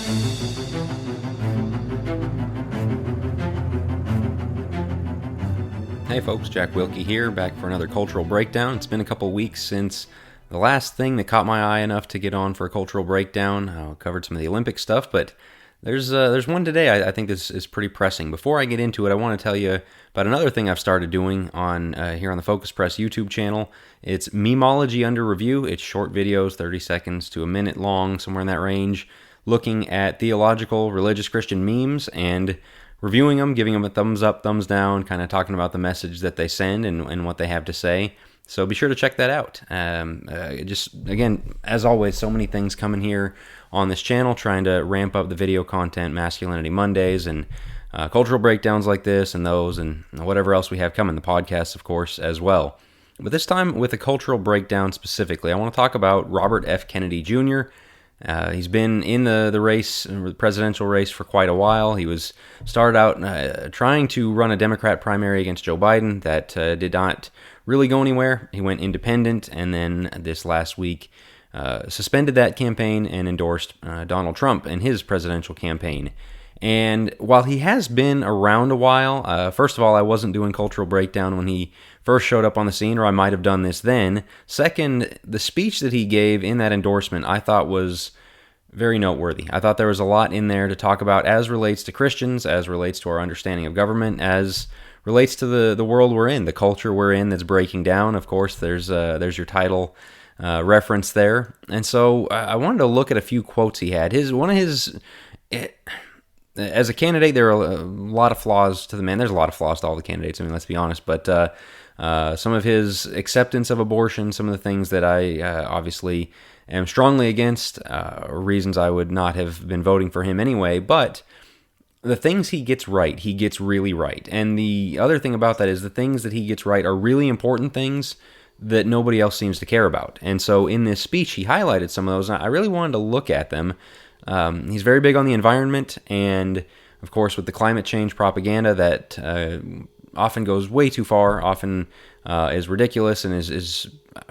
Hey folks, Jack Wilkie here, back for another cultural breakdown. It's been a couple weeks since the last thing that caught my eye enough to get on for a cultural breakdown. I covered some of the Olympic stuff, but there's one today I think is pretty pressing. Before I get into it, I want to tell you about another thing I've started doing on here on the Focus Press YouTube channel. It's Memology Under Review. It's short videos, 30 seconds to a minute long, somewhere in that range, looking at theological, religious Christian memes and reviewing them, giving them a thumbs up, thumbs down, kind of talking about the message that they send and what they have to say. So be sure to check that out. Just, again, as always, so many things coming here on this channel, trying to ramp up the video content, Masculinity Mondays, and cultural breakdowns like this and those, and whatever else we have coming, the podcasts, of course, as well. But this time, with a cultural breakdown specifically, I want to talk about Robert F. Kennedy Jr., he's been in the race, the presidential race, for quite a while. He started out trying to run a Democrat primary against Joe Biden. That did not really go anywhere. He went independent, and then this last week suspended that campaign and endorsed Donald Trump in his presidential campaign. And while he has been around a while, first of all, I wasn't doing cultural breakdown when he first showed up on the scene, or I might have done this then. Second, the speech that he gave in that endorsement I thought was very noteworthy. I thought there was a lot in there to talk about as relates to Christians, as relates to our understanding of government, as relates to the world we're in, the culture we're in that's breaking down. Of course, there's your title reference there. And so I wanted to look at a few quotes he had. As a candidate, there are a lot of flaws to the man. There's a lot of flaws to all the candidates, I mean, let's be honest. But some of his acceptance of abortion, some of the things that I obviously am strongly against, reasons I would not have been voting for him anyway. But the things he gets right, he gets really right. And the other thing about that is the things that he gets right are really important things that nobody else seems to care about. And so in this speech, he highlighted some of those, and I really wanted to look at them. He's very big on the environment, and of course with the climate change propaganda that often goes way too far, often is ridiculous, and is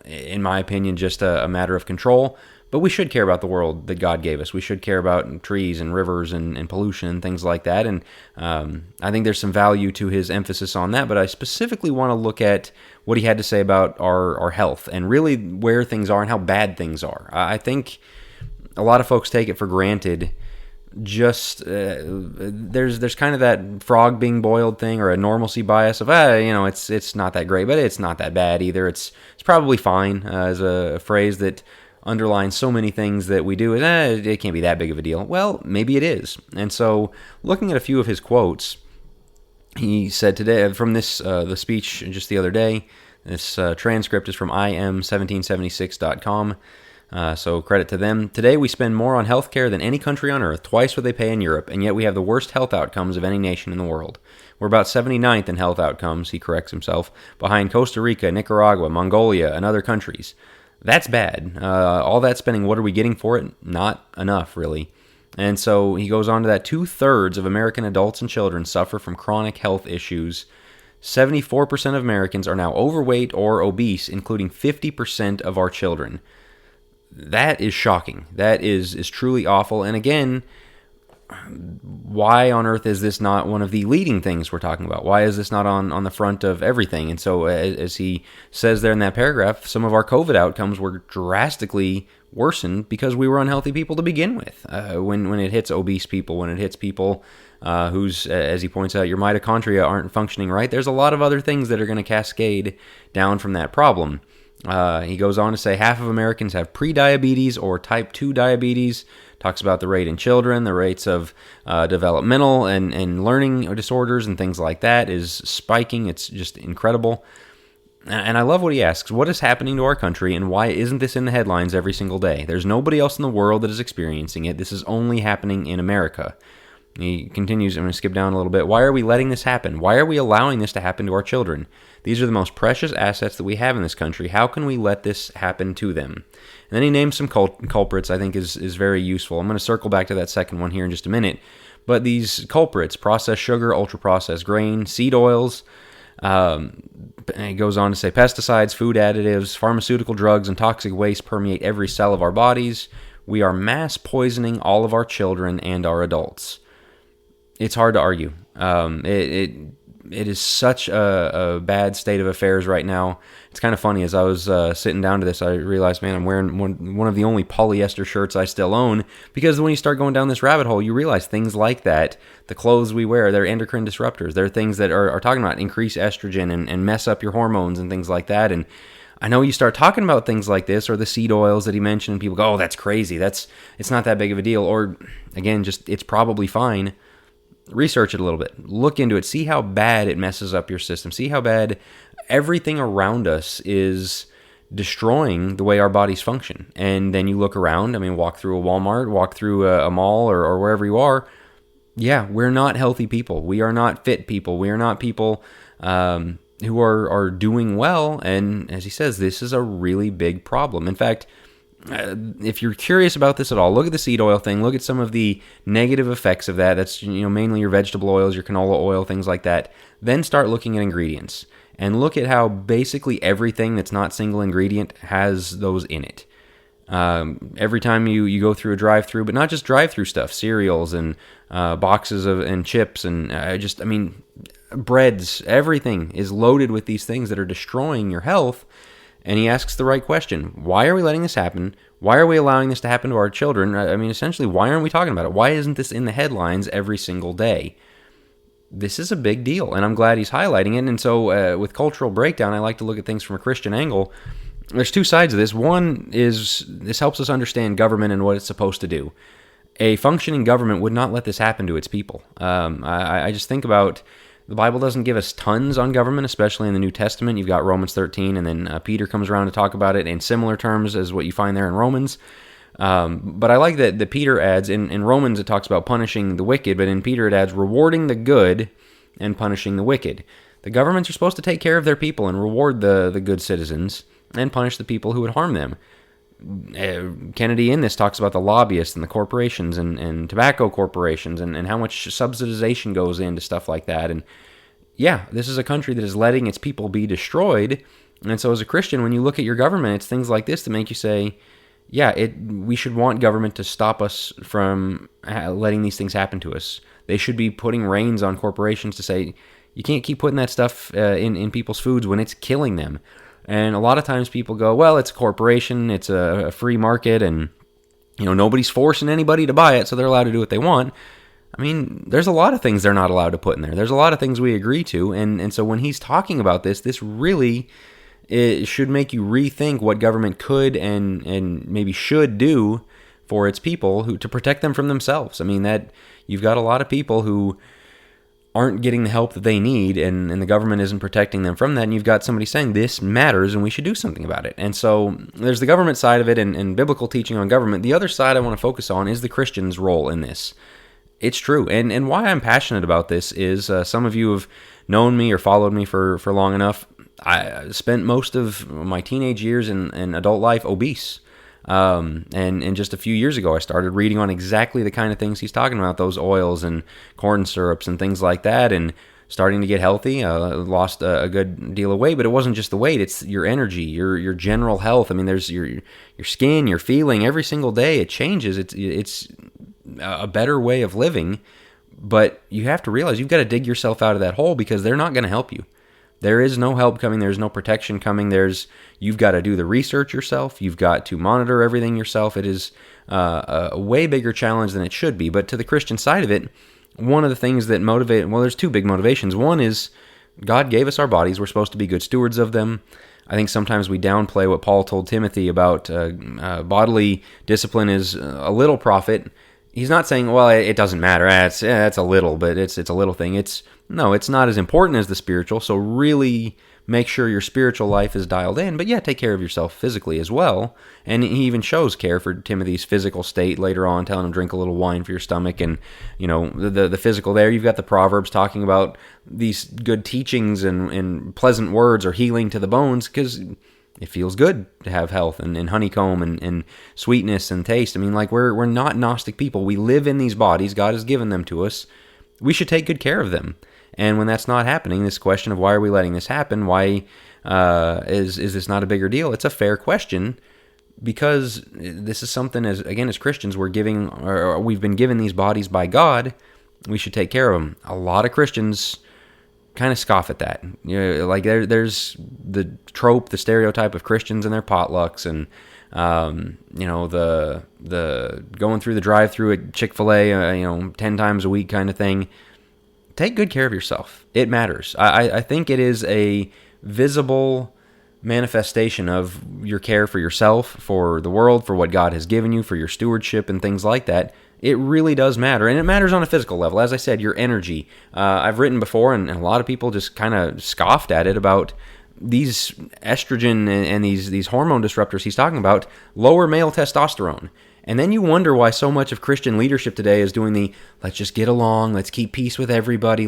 in my opinion, just a matter of control. But we should care about the world that God gave us. We should care about trees and rivers and pollution and things like that. And I think there's some value to his emphasis on that. But I specifically want to look at what he had to say about our health and really where things are and how bad things are. I think a lot of folks take it for granted. Just there's kind of that frog being boiled thing, or a normalcy bias of it's not that great, but it's not that bad either. It's probably fine, as a phrase that underlines so many things that we do. Is it can't be that big of a deal. Well, maybe it is. And so, looking at a few of his quotes, he said today from this the speech just the other day. This transcript is from im1776.com. So credit to them. Today we spend more on healthcare than any country on earth, twice what they pay in Europe, and yet we have the worst health outcomes of any nation in the world. We're about 79th in health outcomes, he corrects himself, behind Costa Rica, Nicaragua, Mongolia, and other countries. That's bad. All that spending, what are we getting for it? Not enough, really. And so he goes on to that 2/3 of American adults and children suffer from chronic health issues. 74% of Americans are now overweight or obese, including 50% of our children. That is shocking. That is truly awful. And again, why on earth is this not one of the leading things we're talking about? Why is this not on the front of everything? And so, as he says there in that paragraph, some of our COVID outcomes were drastically worsened because we were unhealthy people to begin with. When it hits obese people, when it hits people whose, as he points out, your mitochondria aren't functioning right, there's a lot of other things that are going to cascade down from that problem. He goes on to say half of Americans have prediabetes or type 2 diabetes. Talks about the rate in children, the rates of developmental and learning disorders and things like that is spiking. It's just incredible. And I love what he asks, what is happening to our country and why isn't this in the headlines every single day? There's nobody else in the world that is experiencing it. This is only happening in America. He continues, I'm going to skip down a little bit. Why are we letting this happen? Why are we allowing this to happen to our children? These are the most precious assets that we have in this country. How can we let this happen to them? And then he names some culprits I think is very useful. I'm going to circle back to that second one here in just a minute. But these culprits, processed sugar, ultra-processed grain, seed oils, and he goes on to say pesticides, food additives, pharmaceutical drugs, and toxic waste permeate every cell of our bodies. we are mass poisoning all of our children and our adults. It's hard to argue. It is such a bad state of affairs right now. It's kind of funny. As I was sitting down to this, I realized, man, I'm wearing one of the only polyester shirts I still own, because when you start going down this rabbit hole, you realize things like that, the clothes we wear, they're endocrine disruptors. They're things that are talking about increase estrogen and mess up your hormones and things like that. And I know you start talking about things like this, or the seed oils that he mentioned, and people go, oh, that's crazy. It's not that big of a deal. Or, again, just it's probably fine. Research it a little bit. Look into it. See how bad it messes up your system. See how bad everything around us is destroying the way our bodies function. And then you look around. I mean, walk through a Walmart, walk through a mall, or wherever you are. Yeah, we're not healthy people. We are not fit people. We are not people who are doing well. And as he says, this is a really big problem. In fact, if you're curious about this at all, look at the seed oil thing. Look at some of the negative effects of that. That's mainly your vegetable oils, your canola oil, things like that. Then start looking at ingredients and look at how basically everything that's not single ingredient has those in it. Every time you go through a drive-through, but not just drive-through stuff, cereals and boxes and chips and breads, everything is loaded with these things that are destroying your health. And he asks the right question. Why are we letting this happen? Why are we allowing this to happen to our children? I mean, essentially, why aren't we talking about it? Why isn't this in the headlines every single day? This is a big deal, and I'm glad he's highlighting it. And so with Cultural Breakdown, I like to look at things from a Christian angle. There's two sides of this. One is this helps us understand government and what it's supposed to do. A functioning government would not let this happen to its people. I just think about... The Bible doesn't give us tons on government, especially in the New Testament. You've got Romans 13, and then Peter comes around to talk about it in similar terms as what you find there in Romans. But I like that Peter adds, in Romans it talks about punishing the wicked, but in Peter it adds rewarding the good and punishing the wicked. The governments are supposed to take care of their people and reward the good citizens and punish the people who would harm them. Kennedy in this talks about the lobbyists and the corporations and tobacco corporations and how much subsidization goes into stuff like that. And yeah, this is a country that is letting its people be destroyed. And so as a Christian, when you look at your government, it's things like this that make you say, yeah, we should want government to stop us from letting these things happen to us. They should be putting reins on corporations to say, you can't keep putting that stuff in people's foods when it's killing them. And a lot of times people go, well, it's a corporation, it's a free market, and nobody's forcing anybody to buy it, so they're allowed to do what they want. I mean, there's a lot of things they're not allowed to put in there. There's a lot of things we agree to, and so when he's talking about this really it should make you rethink what government could and maybe should do for its people to protect them from themselves. I mean, that you've got a lot of people who aren't getting the help that they need, and the government isn't protecting them from that, and you've got somebody saying this matters and we should do something about it. And so there's the government side of it and biblical teaching on government. The other side I want to focus on is the Christian's role in this. It's true, and why I'm passionate about this is some of you have known me or followed me for long enough. I spent most of my teenage years and adult life obese. And just a few years ago, I started reading on exactly the kind of things he's talking about, those oils and corn syrups and things like that, and starting to get healthy. Lost a good deal of weight, but it wasn't just the weight, it's your energy, your general health. I mean, there's your skin, your feeling, every single day it changes. It's a better way of living, but you have to realize you've got to dig yourself out of that hole because they're not going to help you. There is no help coming. There's no protection coming. You've got to do the research yourself. You've got to monitor everything yourself. It is a way bigger challenge than it should be. But to the Christian side of it, one of the things that there's two big motivations. One is God gave us our bodies. We're supposed to be good stewards of them. I think sometimes we downplay what Paul told Timothy about bodily discipline is a little profit. He's not saying, well, it doesn't matter. It's a little, but it's a little thing. It's not as important as the spiritual. So really make sure your spiritual life is dialed in. But yeah, take care of yourself physically as well. And he even shows care for Timothy's physical state later on, telling him drink a little wine for your stomach. And the physical there. You've got the Proverbs talking about these good teachings and pleasant words are healing to the bones because it feels good to have health and honeycomb and sweetness and taste. I mean, like we're not Gnostic people. We live in these bodies. God has given them to us. We should take good care of them. And when that's not happening, this question of why are we letting this happen? Why is this not a bigger deal? It's a fair question. because this is something, as Christians, we've been given these bodies by God. We should take care of them. A lot of Christians kind of scoff at that. Like there's the trope, the stereotype of Christians and their potlucks, and the going through the drive-through at Chick-fil-A, 10 times a week kind of thing. Take good care of yourself. It matters. I think it is a visible manifestation of your care for yourself, for the world, for what God has given you, for your stewardship and things like that. It really does matter, and it matters on a physical level. As I said, your energy. I've written before, and a lot of people just kind of scoffed at it about these estrogen and these hormone disruptors he's talking about lower male testosterone. And then you wonder why so much of Christian leadership today is doing the let's just get along, let's keep peace with everybody,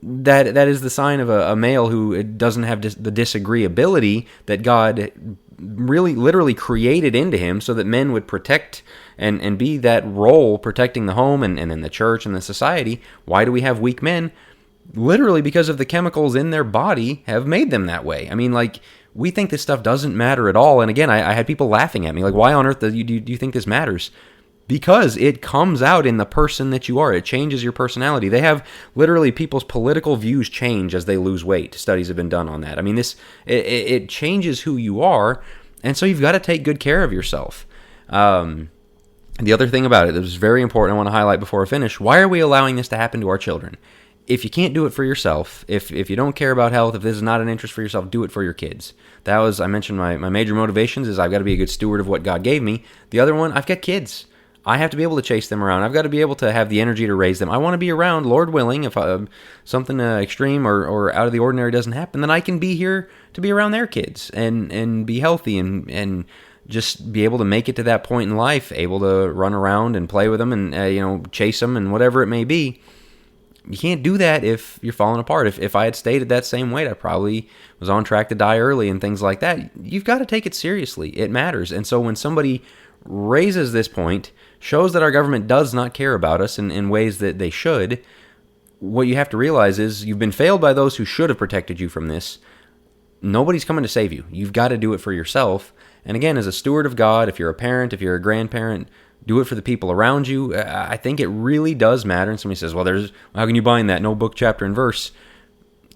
that is the sign of a male who doesn't have the disagreeability that God really literally created into him so that men would protect and be that role protecting the home and then the church and the society. Why do we have weak men? Literally because of the chemicals in their body have made them that way. I mean, like, we think this stuff doesn't matter at all. And again, I had people laughing at me, like, why on earth do you think this matters? Because it comes out in the person that you are. It changes your personality. They have literally people's political views change as they lose weight. Studies have been done on that. I mean, it changes who you are, and so you've got to take good care of yourself. The other thing about it that was very important, I want to highlight before I finish, why are we allowing this to happen to our children? If you can't do it for yourself, if you don't care about health, if this is not an interest for yourself, do it for your kids. I mentioned my major motivations is I've got to be a good steward of what God gave me. The other one, I've got kids. I have to be able to chase them around. I've got to be able to have the energy to raise them. I want to be around, Lord willing, if something extreme or out of the ordinary doesn't happen, then I can be here to be around their kids and be healthy and just be able to make it to that point in life, able to run around and play with them and chase them and whatever it may be. You can't do that if you're falling apart. If I had stayed at that same weight, I probably was on track to die early and things like that. You've got to take it seriously. It matters. And so when somebody raises this point, shows that our government does not care about us in ways that they should, what you have to realize is you've been failed by those who should have protected you from this. Nobody's coming to save you. You've got to do it for yourself. And again, as a steward of God, if you're a parent, if you're a grandparent, do it for the people around you. I think it really does matter. And somebody says, well, how can you bind that? No book, chapter, and verse.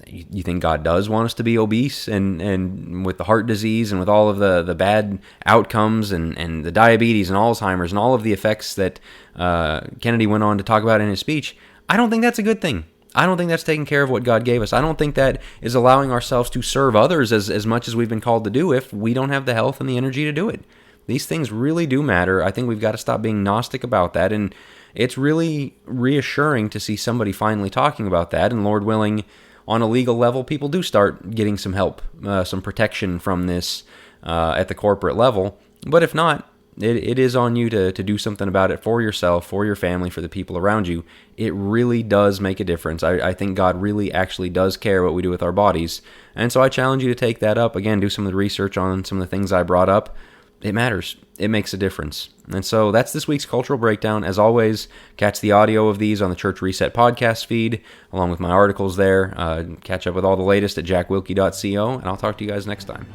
You think God does want us to be obese and with the heart disease and with all of the bad outcomes and the diabetes and Alzheimer's and all of the effects that Kennedy went on to talk about in his speech? I don't think that's a good thing. I don't think that's taking care of what God gave us. I don't think that is allowing ourselves to serve others as much as we've been called to do if we don't have the health and the energy to do it. These things really do matter. I think we've got to stop being Gnostic about that, and it's really reassuring to see somebody finally talking about that, and Lord willing, on a legal level, people do start getting some help, some protection from this at the corporate level. But if not, it is on you to do something about it for yourself, for your family, for the people around you. It really does make a difference. I think God really actually does care what we do with our bodies, and so I challenge you to take that up. Again, do some of the research on some of the things I brought up. It matters. It makes a difference. And so that's this week's Cultural Breakdown. As always, catch the audio of these on the Church Reset podcast feed, along with my articles there. Catch up with all the latest at jackwilkie.co, and I'll talk to you guys next time.